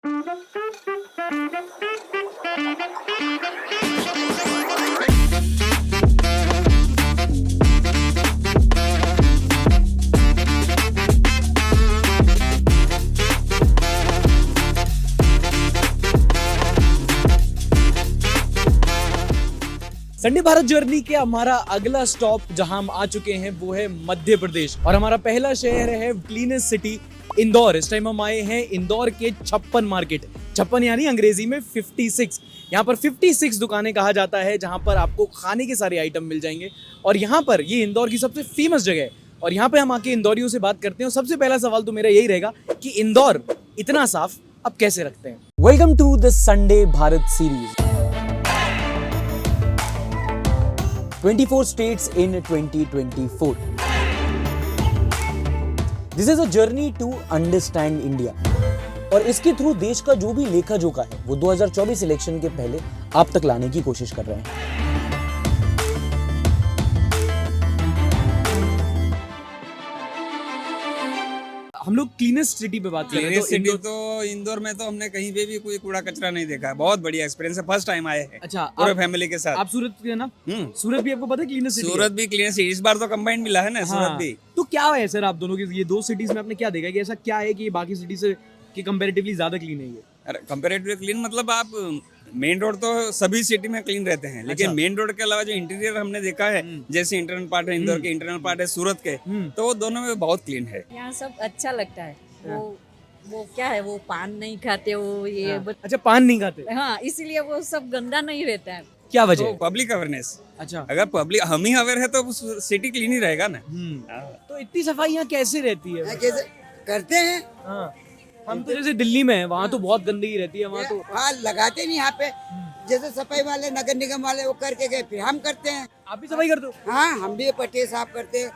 Sunday Bharat journey के हमारा अगला स्टॉप जहां हम आ चुके हैं वो है मध्य प्रदेश और हमारा पहला शहर है क्लीनेस्ट सिटी इंदौर। इस टाइम हम आए हैं इंदौर के 56 मार्केट। 56 यानी अंग्रेजी में 56। यहाँ पर 56 दुकानें कहा जाता है जहाँ पर आपको खाने के सारे आइटम मिल जाएंगे और यहाँ पर ये इंदौर की सबसे फेमस जगह है और यहाँ पे हम आके इंदौरियों से बात करते हैं। सबसे पहला सवाल तो मेरा यही रहेगा कि इंदौर इतना साफ अब कैसे रखते हैं। Welcome to the Sunday Bharat series. 24 states in 2024. This is a journey to understand India. और इसके थ्रू देश का जो भी लेखा जोखा है वो 2024 इलेक्शन के पहले आप तक लाने की कोशिश कर रहे हैं। हम लोग क्लीनेस्ट सिटी पे बात कर रहे हैं। सिटी तो इंदौर में तो हमने कहीं पे भी कोई कूड़ा कचरा नहीं देखा है। बहुत बढ़िया एक्सपीरियंस है, फर्स्ट टाइम आए हैं। अच्छा, पूरे फैमिली के साथ। आप सूरत के ना? सूरत भी आपको पता है क्लीनेस्ट सिटी? सूरत भी क्लीनेस्ट सिटी, इस बार तो कंबाइंड मिला है ना। सूरत भी। तो क्या है सर आप दोनों के ये दो सिटीज में आपने क्या देखा कि ऐसा क्या है कि बाकी सिटी से कि कंपैरेटिवली ज्यादा क्लीन है ये? अरे कंपैरेटिवली क्लीन मतलब आप मेन रोड तो सभी सिटी में क्लीन रहते हैं, लेकिन मेन रोड के अलावा जो इंटीरियर हमने देखा है, जैसे इंटरनल पार्ट है इंदौर के, इंटरनल पार्ट है सूरत के, तो वो दोनों में बहुत क्लीन है। यहाँ सब अच्छा लगता है। वो क्या है, वो पान नहीं खाते, वो ये अच्छा, पान नहीं खाते? हाँ, इसीलिए वो सब गंदा नहीं रहता है। क्या वजह है? Public awareness. अच्छा, अगर पब्लिक हम ही अवेयर है तो सिटी क्लीन ही रहेगा ना। तो इतनी सफाई यहाँ कैसे रहती है? कैसे करते हैं? हाँ, हम तो जैसे दिल्ली में है, वहाँ तो बहुत गंदगी रहती है। वहाँ तो वहाँ लगाते नहीं, यहाँ पे जैसे सफाई वाले नगर निगम वाले वो करके गए, फिर हम करते हैं। आप भी सफाई करते हो? हाँ, हम भी पट्टे साफ करते हैं,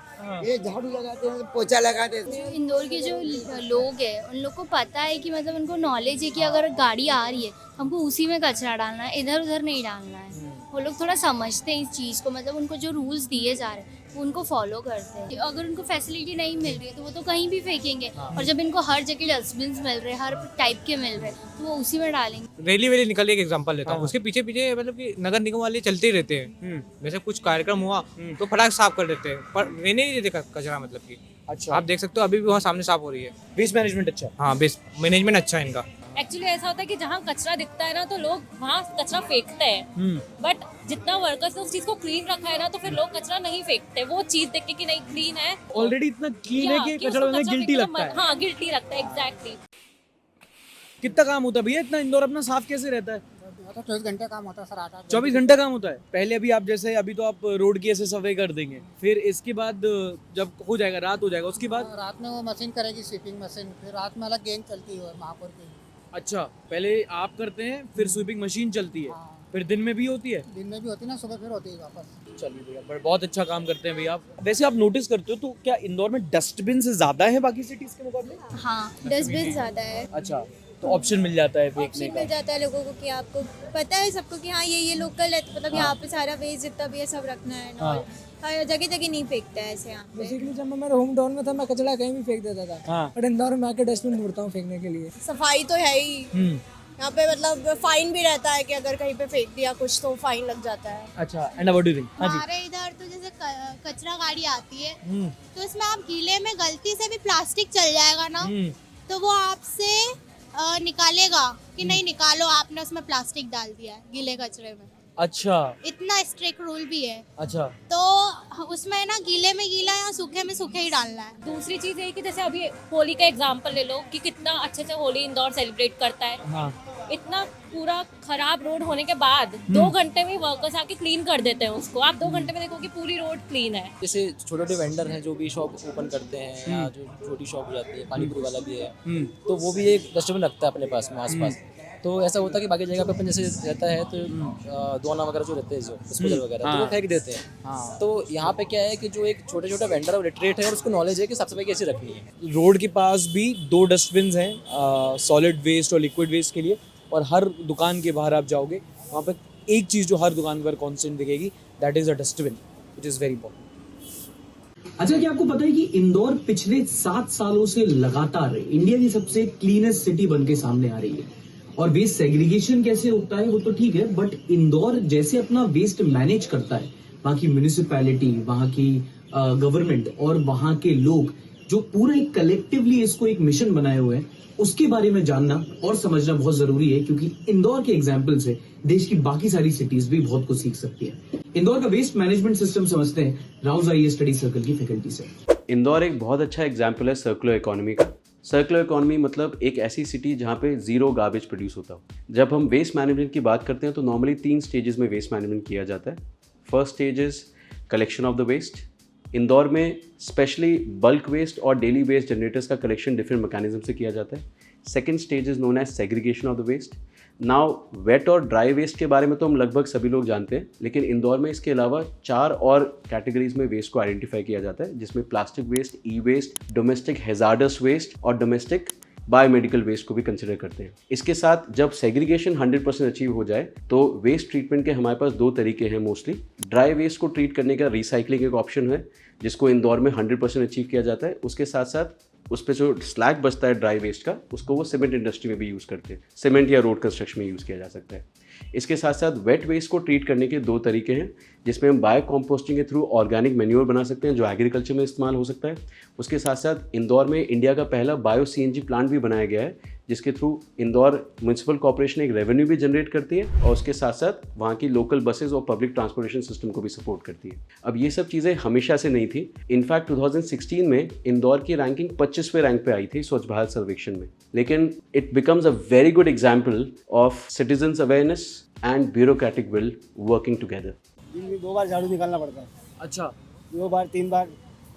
ये झाड़ू लगाते हैं, पोछा लगाते हैं। इंदौर के जो लोग हैं उन लोग को पता है कि मतलब उनको नॉलेज है कि अगर गाड़ी आ रही है हमको उसी में कचरा डालना है, इधर उधर नहीं डालना है। वो लोग थोड़ा समझते हैं इस चीज़ को, मतलब उनको जो रूल्स दिए जा रहे हैं वो उनको फॉलो करते हैं। अगर उनको फैसिलिटी नहीं मिल रही है तो वो तो कहीं भी फेंकेंगे, और जब इनको हर जगह डस्टबिन मिल रहे हैं, हर टाइप के मिल रहे हैं, तो वो उसी में डालेंगे। रैली वैली निकल एक एग्जांपल लेता हूँ, उसके पीछे पीछे मतलब कि नगर निगम वाले चलते ही रहते हैं। जैसे कुछ कार्यक्रम हुआ तो फटाक साफ कर देते हैं, पर रहने नहीं देते कचरा, मतलब कि अच्छा, आप देख सकते हो अभी भी वहाँ सामने साफ हो रही है। वेस्ट मैनेजमेंट अच्छा है। हाँ, वेस्ट मैनेजमेंट अच्छा है इनका। एक्चुअली ऐसा होता है कि जहाँ कचरा दिखता है ना तो लोग वहाँ कचरा फेंकते हैं, बट जितना वर्कर्स ने उस चीज को क्लीन रखा है ना तो फिर लोग कचरा नहीं फेंकते। वो चीज देख के कि नहीं क्लीन है, ऑलरेडी इतना क्लीन है कि कचरा में गिल्टी लगता है। हाँ, गिल्टी लगता है, एग्जैक्टली। कितना काम होता है भैया इतना इंदौर अपना साफ कैसे रहता है? 24 घंटे काम होता है सर, 8 24 घंटे काम होता है। पहले अभी आप जैसे अभी तो आप रोड की ऐसे सफाई कर देंगे, फिर इसके बाद जब हो जाएगा, रात हो जाएगा, उसके बाद रात में वो मशीन करेगी, स्वीपिंग मशीन, फिर रात में अलग गैंग चलती है महापौर की। अच्छा, पहले आप करते हैं, फिर स्वीपिंग मशीन चलती है, फिर दिन में भी होती है? दिन में भी होती है ना, सुबह फिर होती है वापस। चलिए भैया, पर बहुत अच्छा काम करते हैं भैया आप। वैसे आप नोटिस करते हो तो क्या इंदौर में डस्टबिन से ज्यादा है बाकी सिटीज के मुकाबले? हाँ, डस्टबिन ज़्यादा है। अच्छा, तो ऑप्शन मिल जाता है फेंकने ऑप्शन का? मिल जाता है लोगों को कि आपको पता है सबको कि हाँ ये लोकल है, तो मतलब यहाँ पे सारा वेस्ट जितना भी है सब रखना है ना। हर जगह जगह नहीं फेंकता है ऐसे यहाँ पे। बेसिकली जब मैं मेरे होम टाउन में था, मैं कचरा कहीं भी फेंक देता था, बट इंदौर में आके डस्टबिन ढूंढता हूँ फेंकने के लिए। सफाई तो है ही यहाँ पे, मतलब फाइन भी रहता है कि अगर कहीं पे फेंक दिया कुछ तो फाइन लग जाता है। अच्छा, and what do you think? हमारे इधर तो जैसे कचरा गाड़ी आती है तो इसमें आप गीले में गलती से भी प्लास्टिक चल जाएगा ना तो वो आपसे निकालेगा कि नहीं निकालो, आपने उसमें प्लास्टिक डाल दिया है गीले कचरे में। अच्छा, इतना स्ट्रिक्ट रूल भी है। अच्छा, तो उसमें ना गीले में गीला या सूखे में सूखे ही डालना है। दूसरी चीज ये कि जैसे अभी होली का एग्जांपल ले लो कि कितना अच्छे से होली इंदौर सेलिब्रेट करता है। हाँ, इतना पूरा खराब रोड होने के बाद 2 घंटे में वर्कर्स आके क्लीन कर देते हैं उसको। आप 2 घंटे में देखो कि पूरी रोड क्लीन है। जैसे छोटे छोटे वेंडर हैं जो भी शॉप ओपन करते हैं या जो छोटी शॉप हो जाती है, पानी पूरी वाला भी है, तो वो भी एक डस्टबिन रखता है अपने पास में आसपास। तो ऐसा होता है कि बाकी जगह पे अपन जैसे रहता है तो दोना वगैरह जो रहते हैं, जो डिस्पोजल वगैरह, तो वो फेंक देते हैं। तो यहाँ पे क्या है कि जो एक छोटे छोटे वेंडर है लिटरेट है और उसको नॉलेज है कि साफ सफाई कैसे रखनी है। रोड के पास भी 2 डस्टबिन हैं सॉलिड वेस्ट और लिक्विड वेस्ट के लिए, और हर दुकान के बाहर आप जाओगे वहाँ पे एक चीज़ जो हर दुकान पर कॉन्स्टेंट दिखेगी, that is a dustbin, which is very important. अच्छा, क्या आपको पता है कि इंदौर पिछले 7 सालों से लगातार इंडिया की सबसे क्लीनेस्ट सिटी बनके सामने आ रही है? और वेस्ट सेग्रीगेशन कैसे होता है वो तो ठीक है, बट इंदौर जैसे अपना वेस्ट मैनेज करता है, वहां की म्यूनिसिपैलिटी, वहां की गवर्नमेंट और वहां के लोग जो पूरे कलेक्टिवली इसको एक मिशन बनाए हुए हैं, उसके बारे में जानना और समझना बहुत जरूरी है, क्योंकि इंदौर के एग्जाम्पल से देश की बाकी सारी सिटीज भी बहुत कुछ सीख सकती है। इंदौर का वेस्ट मैनेजमेंट सिस्टम समझते हैं राउज आईए स्टडी सर्कल की फैकल्टी से। इंदौर एक बहुत अच्छा एग्जाम्पल है सर्कुलर इकोनॉमी का। सर्कुलर इकोनॉमी मतलब एक ऐसी सिटी जहाँ पे जीरो गार्बेज प्रोड्यूस होता हो। जब हम वेस्ट मैनेजमेंट की बात करते हैं तो नॉर्मली 3 स्टेजेस में वेस्ट मैनेजमेंट किया जाता है। First stage is collection of the waste. Indore में स्पेशली बल्क वेस्ट और डेली वेस्ट जनरेटर्स का कलेक्शन डिफरेंट मैकेनिज्म से किया जाता है। Second stage is known as segregation of the waste. Now wet और ड्राई वेस्ट के बारे में तो हम लगभग सभी लोग जानते हैं, लेकिन इंदौर में इसके अलावा 4 और कैटेगरीज में वेस्ट को आइडेंटिफाई किया जाता है, जिसमें प्लास्टिक वेस्ट, ई वेस्ट, डोमेस्टिक हैजार्डस वेस्ट और डोमेस्टिक बायोमेडिकल वेस्ट को भी कंसिडर करते हैं। इसके साथ जब सेग्रीगेशन 100% अचीव हो जाए तो वेस्ट ट्रीटमेंट के हमारे पास 2 तरीके हैं मोस्टली। ड्राई वेस्ट को ट्रीट करने का रिसाइकलिंग एक ऑप्शन है, जिसको इंदौर में 100% अचीव किया जाता है। उसके साथ साथ उस पर जो स्लैग बचता है ड्राई वेस्ट का, उसको वो सीमेंट इंडस्ट्री में भी यूज़ करते हैं। सीमेंट या रोड कंस्ट्रक्शन में यूज़ किया जा सकता है। इसके साथ साथ वेट वेस्ट को ट्रीट करने के 2 तरीके हैं, जिसमें हम बायो कंपोस्टिंग के थ्रू ऑर्गेनिक मैन्योर बना सकते हैं, जो एग्रीकल्चर में इस्तेमाल हो सकता है। उसके साथ साथ इंदौर में इंडिया का पहला बायो CNG प्लांट भी बनाया गया है, जिसके थ्रू इंदौर म्यूनसिपल कॉर्पोरेशन एक रेवेन्यू भी जनरेट करती है और उसके साथ साथ वहाँ की लोकल बसेस और पब्लिक ट्रांसपोर्टेशन सिस्टम को भी सपोर्ट करती है। अब ये सब चीज़ें हमेशा से नहीं थी। इनफैक्ट 2016 में इंदौर की रैंकिंग 25वें रैंक पे आई थी स्वच्छ भारत सर्वेक्षण में, लेकिन it becomes a very good example of citizens awareness and bureaucratic will working together. दिन में 2 बार झाड़ू निकालना पड़ता है। अच्छा, 2 बार 3 बार,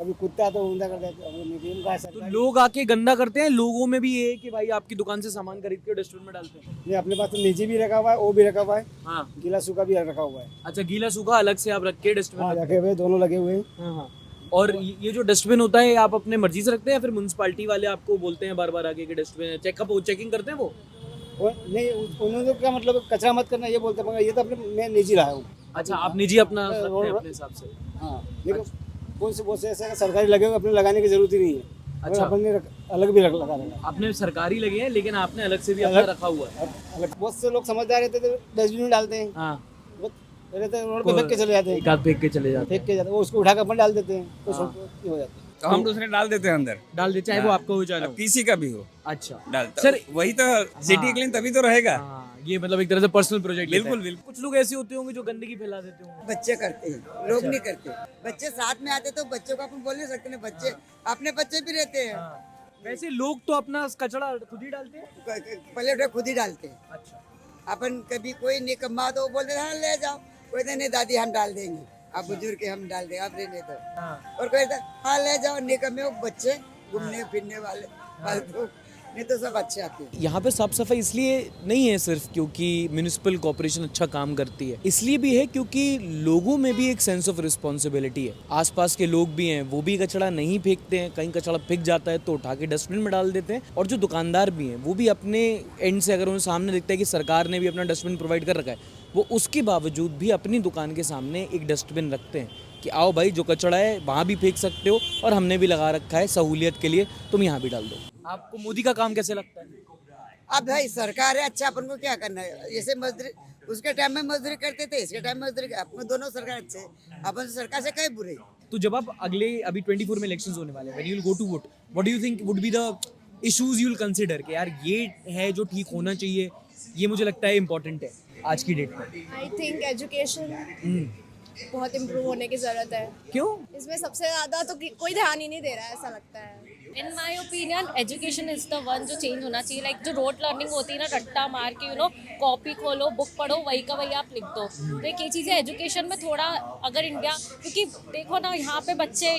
कभी कुत्ता तो ऊंधा कर देता है। तो लोग आके गंदा करते हैं। लोगों में भी ये है कि भाई आपकी दुकान से सामान खरीद के डस्टबिन में डालते हैं। नहीं, अपने पास तो निजी भी रखा हुआ है, वो भी रखा हुआ है। हाँ, गीला सूखा भी रखा हुआ है। अच्छा, गीला सूखा अलग से आप रख के डस्टबिन हाँ, रखे हुए, दोनों लगे हुए हैं। हाँ हाँ। और ये जो डस्टबिन होता है आप अपने मर्जी से रखते हैं या फिर म्युनिसिपैलिटी वाले आपको बोलते हैं बार बार आके कि डस्टबिन चेकिंग करते हैं वो? नहीं, उन्होंने क्या मतलब कचरा मत करना ये बोलते हैं, मगर ये तो अपने मैं निजी रहा हूँ। अच्छा, आप निजी अपना रखते हैं अपने हिसाब से? हाँ, लेकिन कौन से बहुत से ऐसे सरकारी लगे हुए, अपने लगाने की जरूरत ही नहीं है। अच्छा, अपने अलग भी लगा रहे हैं। आपने सरकारी लगे हैं लेकिन आपने अलग से भी अपना रखा हुआ है। बहुत से लोग समझदार रहते थे, डस्टबिन में डालते हैं। हाँ, रहते रोड पे फेंक के चले जाते हैं। एक आध फेंक के चले जाते हैं। फेंक के जाते हैं, वो उसको उठा कर अपन डाल देते हैं, तो हो जाता है। तो हम दूसरे डाल देते हैं अंदर, डाल देते चाहे वो आपका हो चाहे ना हो। किसी का भी हो। अच्छा डालता सर, वही तो सिटी क्लीन तभी तो रहेगा। हाँ, ये मतलब एक तरह से पर्सनल प्रोजेक्ट। बिल्कुल बिल्कुल। कुछ लोग ऐसे होते होंगे जो गंदगी फैला देते होंगे। बच्चे करते हैं, लोग नहीं करते। बच्चे साथ में आते तो बच्चों को अपन बोल नहीं सकते ना, बच्चे अपने बच्चे भी रहते हैं। वैसे लोग तो अपना कचरा खुद ही डालते हैं। पहले उठे खुद ही डालते हैं। अच्छा, अपन कभी कोई निकम्मा तो बोलते हैं हाँ ले जाओ, कोई नहीं दादी हम डाल देंगे, आप बुजुर्ग के हम डाल देंगे, आप रहने दो। और कोई हाँ ले जाओ, निकम्मे वो बच्चे घूमने फिरने वाले फालतू, नहीं तो सब अच्छे आते हैं। यहाँ पे साफ सफाई इसलिए नहीं है सिर्फ क्योंकि म्यूनिसिपल कॉर्पोरेशन अच्छा काम करती है, इसलिए भी है क्योंकि लोगों में भी एक सेंस ऑफ रिस्पॉन्सिबिलिटी है। आसपास के लोग भी हैं, वो भी कचरा नहीं फेंकते हैं, कहीं कचरा फेंक जाता है तो उठा के डस्टबिन में डाल देते हैं। और जो दुकानदार भी हैं वो भी अपने एंड से, अगर उन्हें सामने दिखता है कि सरकार ने भी अपना डस्टबिन प्रोवाइड कर रखा है, वो उसके बावजूद भी अपनी दुकान के सामने एक डस्टबिन रखते हैं कि आओ भाई जो कचरा है वहाँ भी फेंक सकते हो और हमने भी लगा रखा है सहूलियत के लिए, तुम यहाँ भी डाल दो। आपको मोदी का काम कैसे लगता है? अब भाई सरकार है, अच्छा अपन को क्या करना है। जैसे मजदूरी उसके टाइम में मजदूरी करते थे, इसके टाइम में मजदूरी, अपन दोनों सरकार अच्छे हैं, अपन सरकार से कहीं बुरे। तो जब आप अभी 24 में इलेक्शंस होने वाले हैं, when you will go to vote, what do you think would be the issues you will consider कि यार ये है जो ठीक होना चाहिए, ये मुझे लगता है इम्पोर्टेंट है आज की डेट में? आई थिंक एजुकेशन बहुत इम्प्रूव होने की जरूरत है। क्यों? इसमें सबसे ज्यादा तो कोई ध्यान ही नहीं दे रहा है, ऐसा लगता है। In my opinion education is the one जो चेंज होना चाहिए। लाइक जो रोड लर्निंग होती है ना, रट्टा मार के कॉपी खोलो, बुक पढ़ो, वही का वही आप लिख दो। तो एक ये चीज़ें एजुकेशन में थोड़ा, अगर इंडिया, क्योंकि देखो ना यहाँ पे बच्चे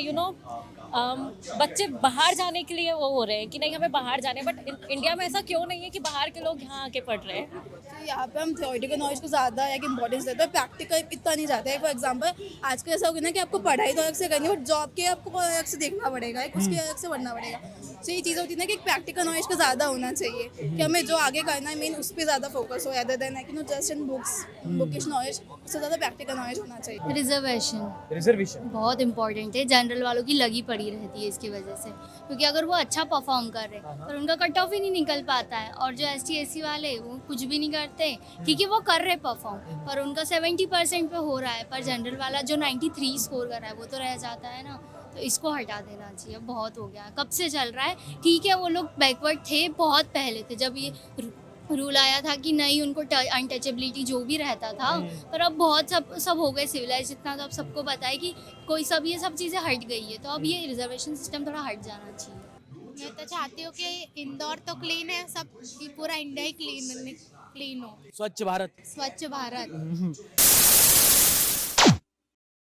बच्चे बाहर जाने के लिए वो हो रहे हैं कि नहीं हमें बाहर जाने, बट इंडिया में ऐसा क्यों नहीं है कि बाहर के लोग यहाँ आके पढ़ रहे हैं। तो यहाँ पे हम थ्योरेटिकल नॉलेज को ज़्यादा एक इंपॉर्टेंस देते हैं, प्रैक्टिकल इतना नहीं जाते हैं। फॉर एग्जांपल आज के ऐसा होगा ना कि आपको पढ़ाई तो अलग से करनी है, बट जॉब के आपको अलग से देखना पड़ेगा, उसके अलग से पढ़ना पड़ेगा। सो ये चीज़ होती है ना कि एक प्रैक्टिकल नॉलेज का ज़्यादा होना चाहिए कि हमें जो आगे करना है मेन उस पर ज़्यादा फोकस हो अदर देन कि know just in books bookish knowledge, उससे ज़्यादा प्रैक्टिकल नॉलेज होना चाहिए। रिजर्वेशन बहुत इंपॉर्टेंट है, जनरल वालों की लगी पड़ी रहती है इसकी वजह से, क्योंकि अगर वो अच्छा परफॉर्म कर रहे हैं पर उनका कट ऑफ ही नहीं निकल पाता है, और जो ST SC वाले वो कुछ भी नहीं करते, ठीक है वो कर रहे परफॉर्म पर उनका 70% पे हो रहा है, पर जनरल वाला जो 93 स्कोर कर रहा है वो तो रह जाता है ना। तो इसको हटा देना चाहिए, बहुत हो गया, कब से चल रहा है। ठीक है वो लोग बैकवर्ड थे बहुत पहले थे, जब ये रूल आया था कि नहीं उनको अनटचेबिलिटी जो भी रहता था, पर अब बहुत सब हो गए सिविलाइज इतना, तो अब सबको पता है कि कोई सब ये सब चीज़ें हट गई है, तो अब ये रिजर्वेशन सिस्टम थोड़ा हट जाना चाहिए। मैं तो चाहती हूँ कि इंदौर तो क्लीन है, सब पूरा इंडिया ही क्लीन हो। स्वच्छ भारत। स्वच्छ भारत।